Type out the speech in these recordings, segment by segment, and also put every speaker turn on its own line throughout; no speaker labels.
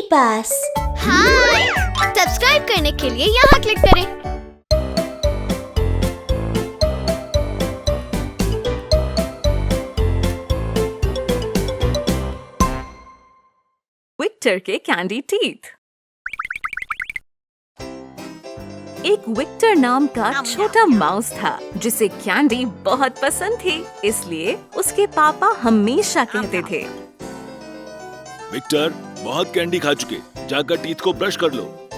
पास।
हाय! Subscribe करने के लिए यहाँ क्लिक करें।
विक्टर के कैंडी टीथ। एक विक्टर नाम का छोटा माउस था जिसे कैंडी बहुत पसंद थी, इसलिए उसके पापा हमेशा कहते थे,
विक्टर बहुत कैंडी खा चुके, जाकर टीथ को ब्रश कर लो।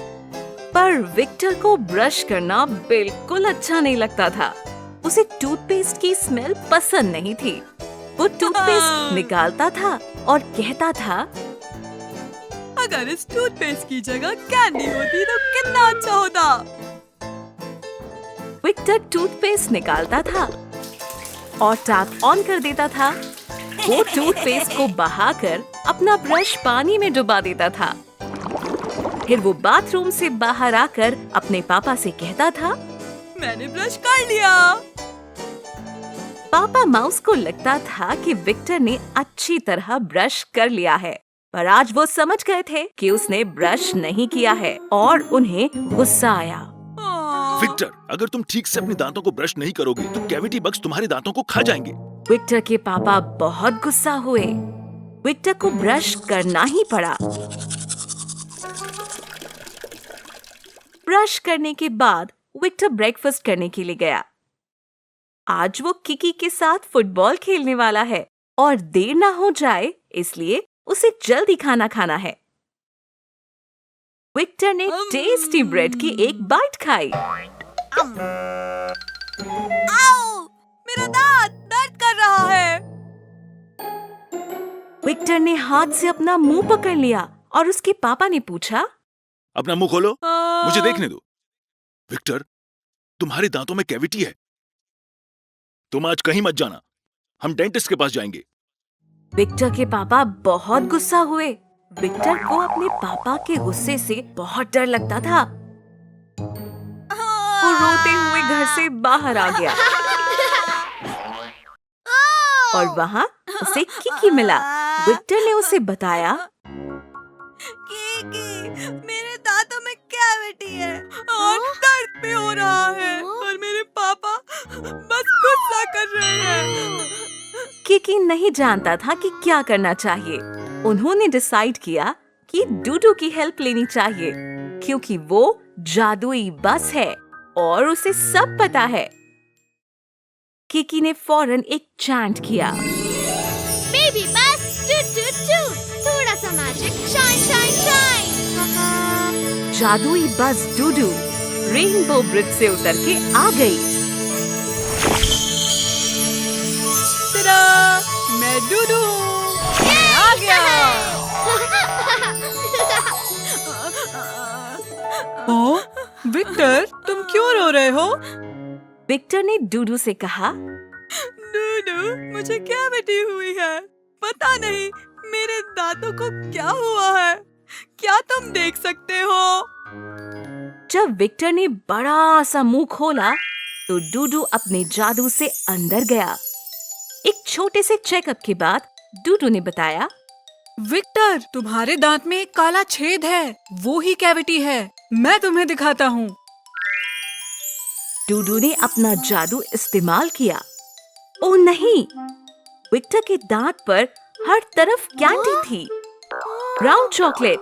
पर विक्टर को ब्रश करना बिल्कुल अच्छा नहीं लगता था। उसे टूथपेस्ट की स्मेल पसंद नहीं थी। वो टूथपेस्ट निकालता था और कहता था,
अगर इस टूथपेस्ट की जगह कैंडी होती तो कितना अच्छा होता।
विक्टर टूथपेस्ट निकालता था और टैप ऑन कर देता था। वो टूथपेस्ट को बहाकर अपना ब्रश पानी में डुबा देता था। फिर वो बाथरूम से बाहर आकर अपने पापा से कहता था,
मैंने ब्रश कर लिया।
पापा माउस को लगता था कि विक्टर ने अच्छी तरह ब्रश कर लिया है, पर आज वो समझ गए थे कि उसने ब्रश नहीं किया है और उन्हें गुस्सा आया।
विक्टर, अगर तुम ठीक से अपने दांतों को ब्रश नहीं करोगे तो कैविटी बग्स तुम्हारे दांतों को खा जाएंगे।
विक्टर के पापा बहुत गुस्सा हुए। विक्टर को ब्रश करना ही पड़ा। ब्रश करने के बाद विक्टर ब्रेकफास्ट करने के लिए गया। आज वो किकी के साथ फुटबॉल खेलने वाला है और देर ना हो जाए इसलिए उसे जल्दी खाना खाना है। विक्टर ने टेस्टी ब्रेड की एक बाइट खाई।
आओ! मेरा दांत दर्द कर रहा है।
विक्टर ने हाथ से अपना मुंह पकड़ लिया और उसके पापा ने पूछा,
अपना मुंह खोलो, मुझे देखने दो। विक्टर, तुम्हारे दांतों में कैविटी है। तुम आज कहीं मत जाना, हम डेंटिस्ट के पास जाएंगे।
विक्टर के पापा बहुत गुस्सा हुए। विक्टर को अपने पापा के गुस्से से बहुत डर लगता था। वो रोते हुए घर से बाहर आ गया और वहाँ उसे किकी मिला। विक्टर ने उसे बताया,
किकी, मेरे दांतों में कैविटी है और दर्द भी हो रहा है और मेरे पापा बस गुस्सा कर रहे हैं।
किकी नहीं जानता था कि क्या करना चाहिए। उन्होंने डिसाइड किया कि डूडू की हेल्प लेनी चाहिए क्योंकि वो जादुई बस है और उसे सब पता है। किकी ने फौरन एक चैंट किया,
बेबी बस टू टू टू, थोड़ा सा मैजिक, शाइन शाइन शाइन।
जादुई बस डूडू रेनबो ब्रिज से उतर के आ गई।
तड़ा! मैं डूडू मैं आ गया। ओ, विक्टर, तुम क्यों रो रहे हो?
विक्टर ने डूडू से कहा,
डूडू, मुझे कैविटी हुई है। पता नहीं मेरे दांतों को क्या हुआ है। क्या तुम देख सकते हो?
जब विक्टर ने बड़ा सा मुंह खोला तो डूडू अपने जादू से अंदर गया। एक छोटे से चेकअप के बाद डूडू ने बताया,
विक्टर, तुम्हारे दांत में एक काला छेद है, वो ही कैविटी है। मैं तुम्हें दिखाता हूँ।
डूडू ने अपना जादू इस्तेमाल किया। ओह नहीं! विक्टर के दांत पर हर तरफ कैंडी थी। Brown chocolate,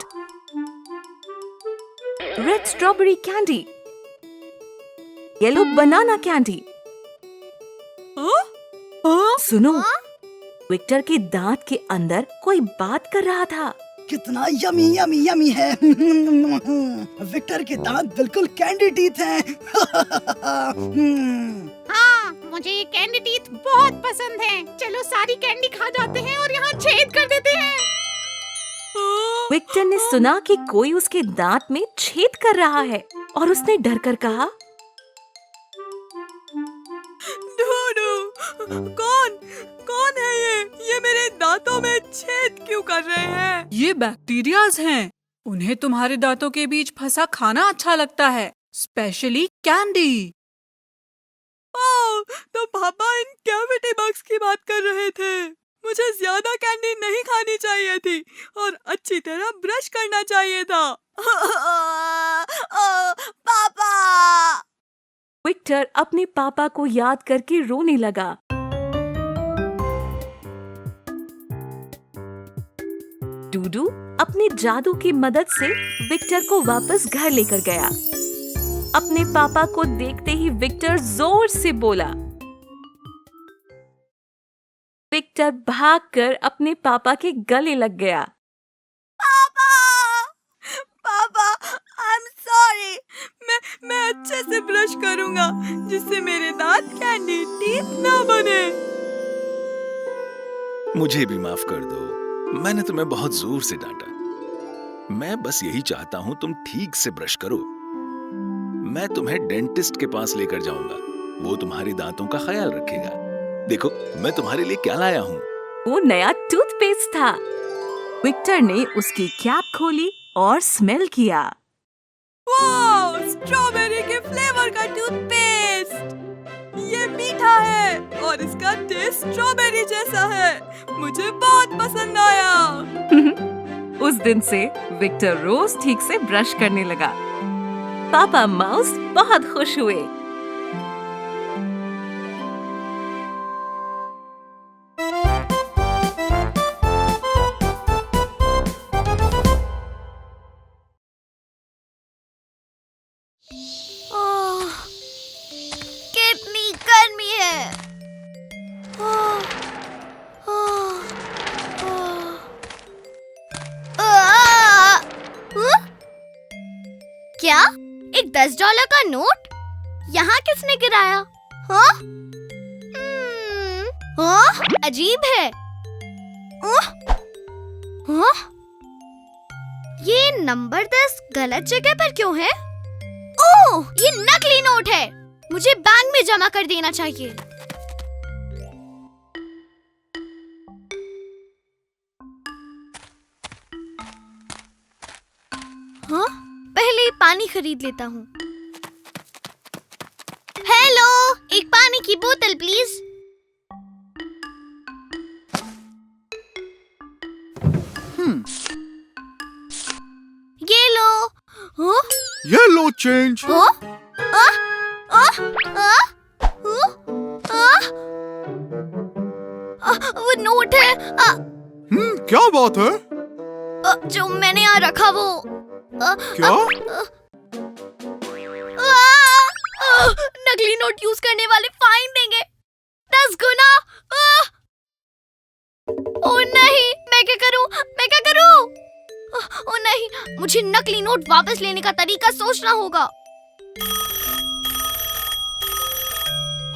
red strawberry candy, yellow banana candy. सुनो, विक्टर के दांत के अंदर कोई बात कर रहा था।
कितना यमी यमी यमी है। विक्टर के दांत बिल्कुल कैंडी टीथ हैं।
हाँ, मुझे ये कैंडी टीथ बहुत पसंद है। चलो सारी कैंडी खा जाते हैं और यहाँ छेद कर देते हैं।
विक्टर ने सुना कि कोई उसके दांत में छेद कर रहा है और उसने डर कर कहा,
डूडू, कौन है ये मेरे दांतों में छेद क्यों कर रहे हैं? ये बैक्टीरियाज हैं। उन्हें तुम्हारे दांतों के बीच फंसा खाना अच्छा लगता है, स्पेशली कैंडी। ओह, तो पापा इन कैविटी बग्स की बात कर रहे थे। मुझे ज्यादा कैंडी नहीं खानी चाहिए थी और अच्छी तरह ब्रश करना चाहिए था। पापा!
विक्टर अपने पापा को याद करके रोने लगा। डूडू अपने जादू की मदद से विक्टर को वापस घर लेकर गया। अपने पापा को देखते ही विक्टर जोर से बोला। विक्टर भागकर अपने पापा के गले लग गया।
पापा! पापा, आई एम सॉरी। मैं अच्छे से ब्रश करूंगा जिससे मेरे दांत कैंडी टीथ ना बने।
मुझे भी माफ कर दो, मैंने तुम्हें बहुत जोर से डांटा। मैं बस यही चाहता हूँ तुम ठीक से ब्रश करो। मैं तुम्हें डेंटिस्ट के पास लेकर जाऊंगा, वो तुम्हारे दांतों का ख्याल रखेगा। देखो मैं तुम्हारे लिए क्या लाया हूँ।
वो नया टूथपेस्ट था। विक्टर ने उसकी कैप खोली और स्मेल किया।
वाह, स्ट्रॉबेरी के फ्लेवर का टूथपेस्ट। ये मीठा है और इसका टेस्ट स्ट्रॉबेरी जैसा है। मुझे बहुत पसंद आया।
उस दिन से विक्टर रोज ठीक से ब्रश करने लगा। पापा माउस बहुत खुश हुए।
कितनी गर्मी है। क्या? एक $10 का नोट? यहाँ किसने गिराया? हाँ? अजीब है। हाँ? ये नंबर 10 गलत जगह पर क्यों है? ओह, ये नकली नोट है। मुझे बैंक में जमा कर देना चाहिए। हाँ? पहले पानी खरीद लेता हूँ। हेलो, एक पानी की बोतल प्लीज। ये लो। हाँ?
ये लो चेंज।
वो नोट है।
क्या बात है?
जो मैंने यहाँ रखा वो।
क्या?
नकली नोट यूज करने वाले फाइन देंगे 10 गुना। ओ नहीं, मैं क्या करूं? मैं क्या करूं? ओ नहीं, मुझे नकली नोट वापस लेने का तरीका सोचना होगा।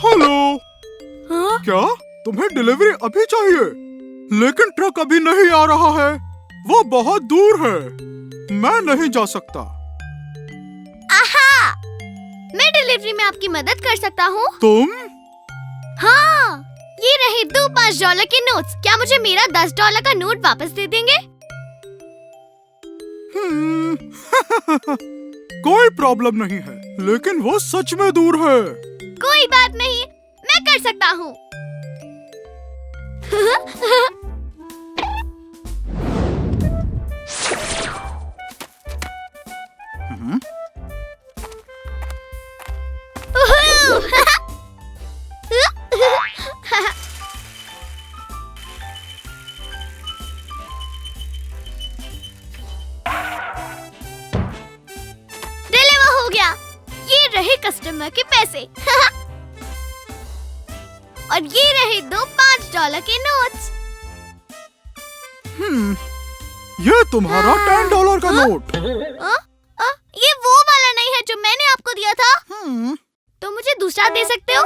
हेलो।
हाँ?
क्या तुम्हें डिलीवरी अभी चाहिए? लेकिन ट्रक अभी नहीं आ रहा है, वो बहुत दूर है, मैं नहीं जा सकता।
आहा! मैं डिलीवरी में आपकी मदद कर सकता हूँ।
तुम?
हाँ, ये रहे 2 $5 के नोट्स। क्या मुझे मेरा $10 का नोट वापस दे देंगे?
कोई प्रॉब्लम नहीं है, लेकिन वो सच में दूर है।
कोई बात नहीं, मैं कर सकता हूँ। डिलीवर हो गया। ये रहे कस्टमर के पैसे। और ये रहे 2 $5 के नोट्स।
ये तुम्हारा $10 का नोट।
ये वो वाला नहीं है जो मैंने आपको दिया था। तो मुझे दूसरा दे सकते हो?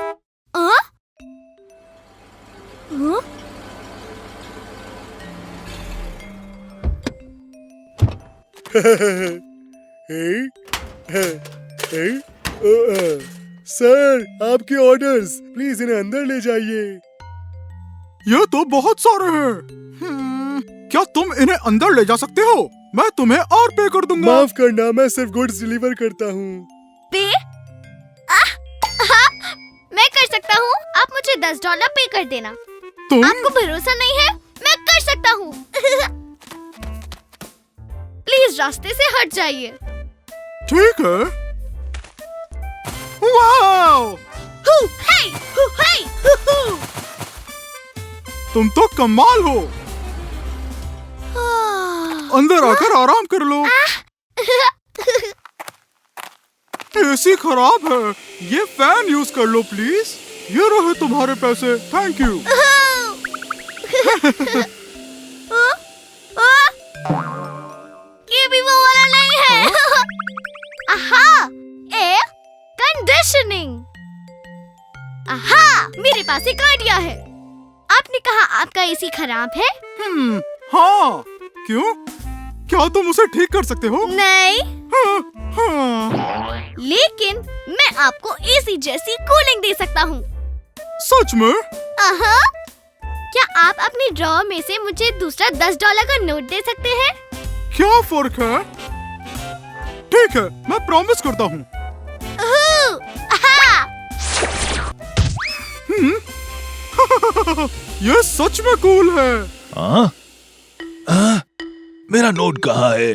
सर, आपके ऑर्डर्स, प्लीज इन्हें अंदर ले जाइए।
ये तो बहुत सारे हैं। क्या तुम इन्हें अंदर ले जा सकते हो? मैं तुम्हें और पे कर दूंगा।
माफ करना, मैं सिर्फ गुड्स डिलीवर करता हूँ।
पे? मैं कर सकता हूँ। आप मुझे $10 पे कर देना।
तुम
आपको भरोसा नहीं है? मैं कर सकता हूँ। प्लीज रास्ते से हट जाइए।
ठीक है। वाओ!
हु, हे, हु, हे, हु, हु।
तुम तो कमाल हो। अंदर आकर आराम कर लो। एसी खराब है, ये फैन यूज कर लो प्लीज। ये रहे तुम्हारे पैसे, थैंक यू।
ये भी वो वाला नहीं है। आहा, एयर कंडीशनिंग। आहा, मेरे पास एक आइडिया है। आपने कहा आपका एसी खराब है?
हाँ, क्यों? क्या तुम उसे ठीक कर सकते हो?
नहीं,
हाँ।
लेकिन मैं आपको एसी जैसी कूलिंग दे सकता हूँ।
सच में?
आहा, क्या आप अपनी ड्रॉअर में से मुझे दूसरा $10 का नोट दे सकते हैं?
क्या फर्क है? ठीक है, मैं प्रॉमिस करता हूँ।
आहा,
ये सच में कूल है।
हाँ? मेरा नोट कहाँ है?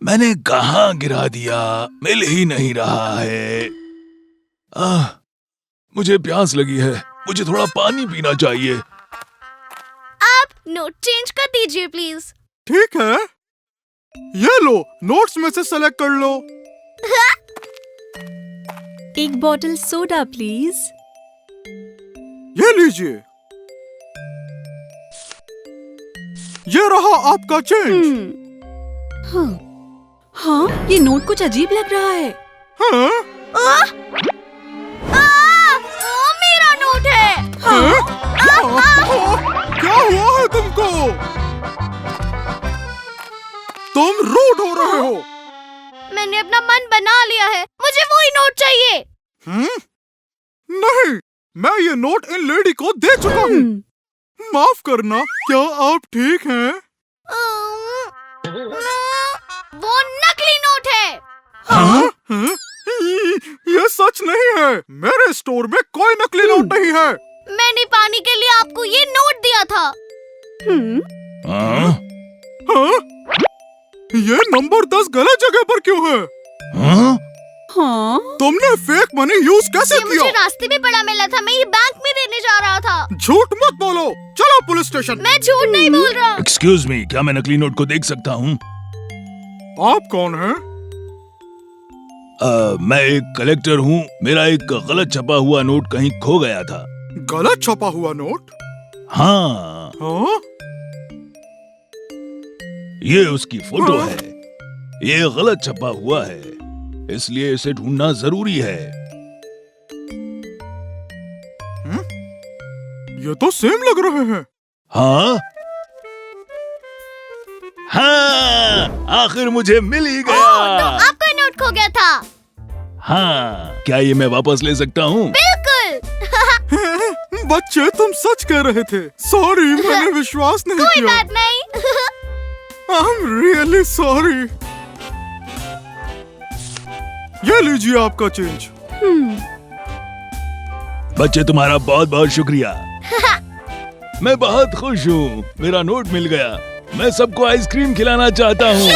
मैंने कहाँ गिरा दिया? मिल ही नहीं रहा है। मुझे प्यास लगी है, मुझे थोड़ा पानी पीना चाहिए।
आप नोट चेंज कर दीजिए प्लीज।
ठीक है, ये लो, नोट्स में से सेलेक्ट कर लो।
एक बॉटल सोडा प्लीज।
ये लीजिए। ये रहा आपका चेंज।
हाँ, ये नोट कुछ अजीब लग रहा है।
हाँ?
वो मेरा नोट है।
क्या हुआ है तुमको? तुम रूड हो रहे हो।
मैंने अपना मन बना लिया है, मुझे वही नोट चाहिए।
नहीं, मैं ये नोट इन लेडी को दे चुका हूँ। माफ करना, क्या आप ठीक हैं?
वो नकली नोट है।
हाँ? ये सच नहीं है। मेरे स्टोर में कोई नकली नोट नहीं है।
मैंने पानी के लिए आपको ये नोट दिया था।
हाँ?
हाँ? ये नंबर 10 गलत जगह पर क्यों है?
हाँ?
हाँ?
तुमने फेक मनी यूज कैसे
ये
किया?
मुझे रास्ते में पड़ा मिला था, मैं ये बैंक में देने जा रहा था।
झूठ मत बोलो, चलो पुलिस स्टेशन।
मैं झूठ नहीं बोल रहा।
एक्सक्यूज मी, क्या मैं नकली नोट को देख सकता हूँ?
आप कौन हैं?
मैं एक कलेक्टर हूँ। मेरा एक गलत छपा हुआ नोट कहीं खो गया था।
गलत छपा हुआ नोट?
हाँ,
हाँ?
ये उसकी फोटो है। ये गलत छपा हुआ है, इसलिए इसे ढूंढना जरूरी है।
ये तो सेम लग रहे हैं।
हाँ? हाँ, आखिर मुझे मिल ही
तो
गया।
आपका नोट खो गया था।
हाँ, क्या ये मैं वापस ले सकता हूँ?
बिल्कुल।
बच्चे, तुम सच कह रहे थे। सॉरी, मैंने विश्वास नहीं
कोई
किया।
बात नहीं।
I'm really sorry। ये लीजिए आपका चेंज।
बच्चे, तुम्हारा बहुत बहुत शुक्रिया। मैं बहुत खुश हूँ, मेरा नोट मिल गया। मैं सबको आइसक्रीम खिलाना चाहता हूँ।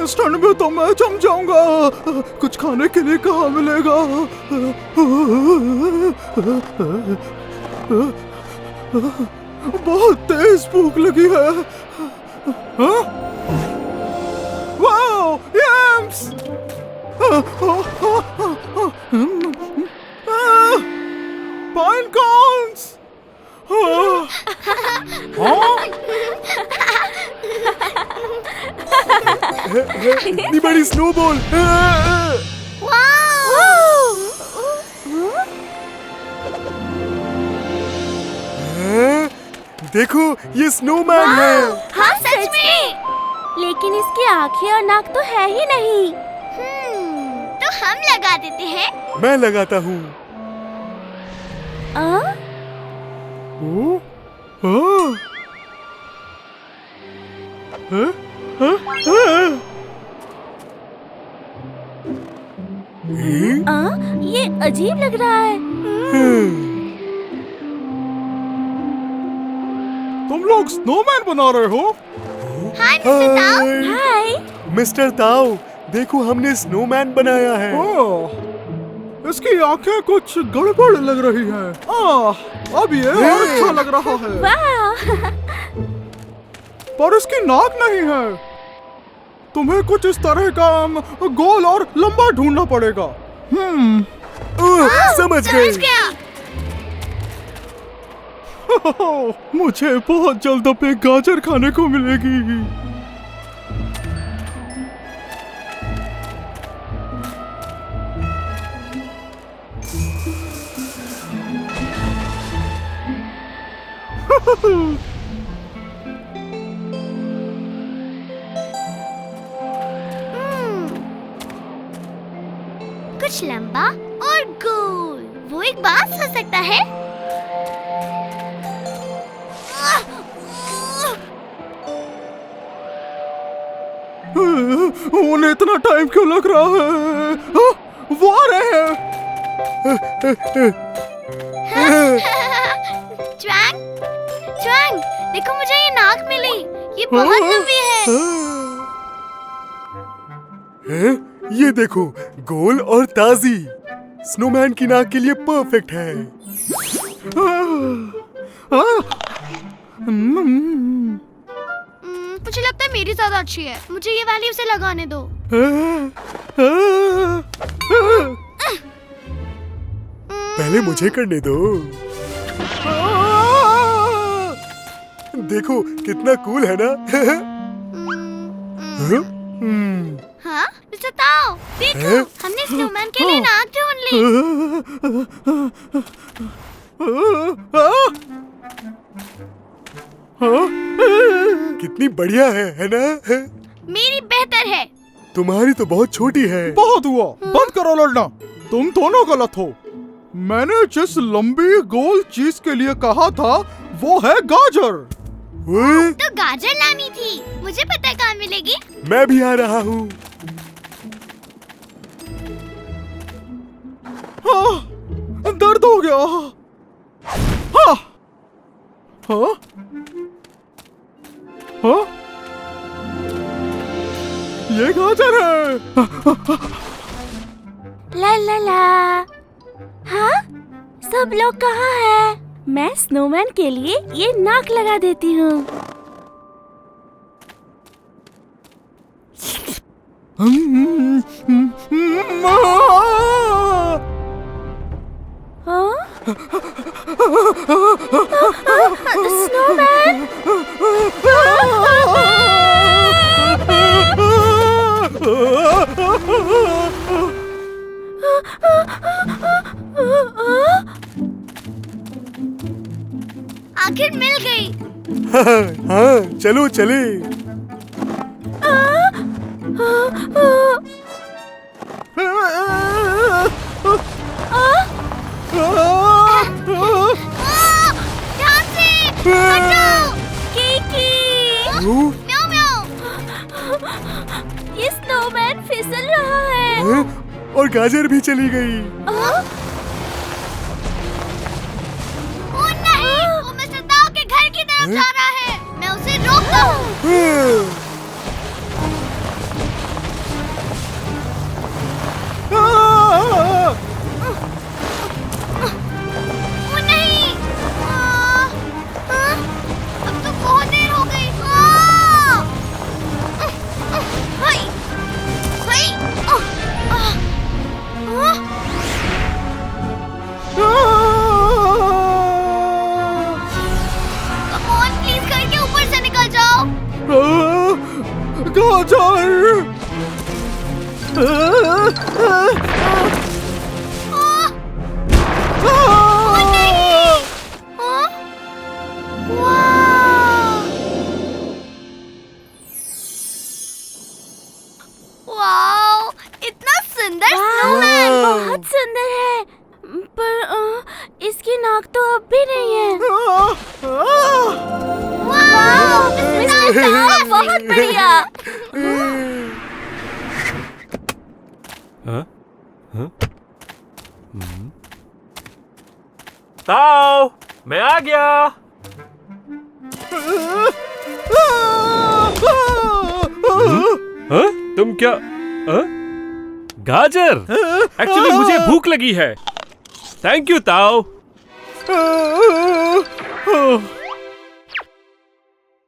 इस ठंड में तो मैं जम जाऊंगा। कुछ खाने के लिए कहाँ मिलेगा? बहुत तेज भूख लगी है। हाँ? Wow, Young's! Pine corns!
इतनी बड़ी स्नोबॉल। देखो, ये स्नोमैन है।
हाँ सच में। लेकिन इसकी आँखें और नाक तो है ही नहीं। तो हम लगा देते हैं।
मैं लगाता हूँ।
ये अजीब लग रहा है।
तुम लोग स्नोमैन बना रहे हो?
हाय मिस्टर ताओ।
हाय।
मिस्टर ताओ, देखो हमने स्नोमैन बनाया है।
ओह, इसकी आंखें कुछ गड़बड़ लग रही हैं। अब ये और अच्छा लग रहा है।
वाह।
पर इसकी नाक नहीं है। तुम्हें कुछ इस तरह का गोल और लंबा ढूंढना पड़ेगा।
समझ गए।
गया।
मुझे बहुत जल्द अब एक गाजर खाने को मिलेगी।
कुछ लंबा और गोल, वो एक बांस हो सकता है।
उन्हें इतना टाइम क्यों लग रहा है? वो आ रहे हैं।
च्वांग, च्वांग, देखो मुझे ये नाक मिली। ये बहुत लंबी है।
हैं? ये देखो, गोल और ताजी। स्नोमैन की नाक के लिए परफेक्ट है।
मुझे लगता है मेरी ज्यादा अच्छी है। मुझे ये वाली उसे लगाने दो।
पहले मुझे करने दो। देखो कितना कूल है ना।
हाँ मिस्टर ताओ, देखो हमने स्नोमैन के लिए नाक ढूंढ ली।
कितनी बढ़िया है ना?
मेरी बेहतर है।
तुम्हारी तो बहुत छोटी है।
बहुत हुआ, बंद करो लड़ना। तुम दोनों गलत हो। मैंने जिस लंबी गोल चीज के लिए कहा था वो है गाजर।
तो गाजर लानी थी। मुझे पता है कहाँ मिलेगी।
मैं भी आ रहा हूँ।
दर्द हो गया। हाँ, हाँ, हाँ, ये गाजर है।
ला ला ला। हाँ, सब लोग कहाँ हैं? मैं स्नोमैन के लिए ये नाक लगा देती हूँ। स्नोमैन!
आखिर मिल गई।
हाँ, चलो चले।
ध्यान से हटो।
केकी!
म्याऊ म्याऊ।
ये स्नोमैन फिसल रहा है।
और गाजर भी चली गई।
ओ नहीं, वो मिस्टर ताओ के घर की तरफ जा रहा है। मैं उसे रोकता हूँ। ओ नहीं। अब तो बहुत देर हो गई। हाय, हाय, कम ऑन, प्लीज घर के ऊपर से निकल जाओ।
गाजर।
वाओ, इतना सुंदर स्नोमैन।
बहुत सुंदर है, पर इसकी नाक तो अब भी नहीं है।
वाओ, मिस्टर ताओ,
बहुत बढ़िया।
ताओ, मैं आ गया। हाँ? तुम क्या? गाजर? एक्चुअली मुझे भूख लगी है। Thank you Tao.